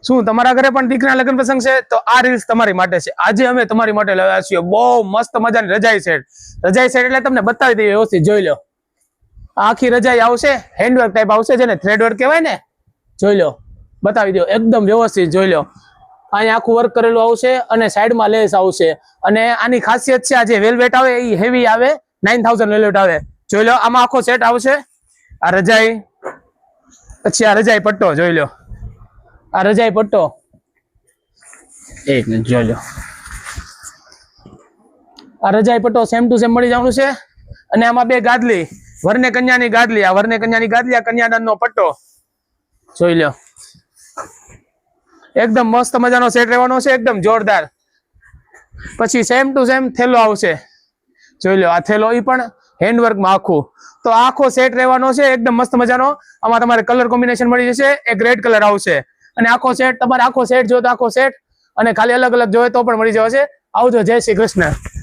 શું તમારા ઘરે પણ દીકરા લગ્ન પ્રસંગ છે તો આ રીલ્સ તમારી માટે છે। આજે અમે તમારી માટે લાવ્યા છીએ બહુ મસ્ત મજાની રજાઈ સેટ। રજાઈ સેટ એટલે તમને બતાવી દઈએ વ્યવસ્થિત જોઈ લો। આખી રજાઈ આવશે, હેન્ડવર્ક ટાઈપ આવશે, જેને થ્રેડ વર્ક કહેવાય ને, જોઈ લો, બતાવી દો એકદમ વ્યવસ્થિત જોઈ લો। અહીંયા આખું વર્ક કરેલું આવશે અને સાઈડમાં લેસ આવશે। અને આની ખાસિયત છે, આ જે વેલ્વેટ આવે એ હેવી આવે, 9000 વેલ્વેટ આવે, જોઈ લો। આમાં આખો સેટ આવશે। આ રજાઈ, પછી આ રજાઈ પટ્ટો જોઈ લો, આ રજાઈ પટ્ટો એક મિનિટ જોઈ લો, આ રજાઈ પટ્ટો સેમ ટુ સેમ મળી જવાનું છે। અને આમાં બે ગાદલી, વરને કન્યાની ગાદલી, આ વરને કન્યાની ગાદલી, આ કન્યાદાનનો પટ્ટો જોઈ લો। એકદમ મસ્ત મજાનો સેટ રહેવાનો છે, એકદમ જોરદાર। પછી સેમ ટુ સેમ થેલો આવશે, જોઈ લો, આ થેલો ઈ પણ હેન્ડવર્કમાં આખું। તો આખો સેટ રહેવાનો છે એકદમ મસ્ત મજાનો। આમાં તમારે કલર કોમ્બિનેશન મળી જશે, એક રેડ કલર આવશે। અને આખો સેટ, તમારે આખો સેટ જો તો આખો સેટ, અને ખાલી અલગ અલગ જોઈએ તો પણ મળી જશે। આવજો, જય શ્રી કૃષ્ણ।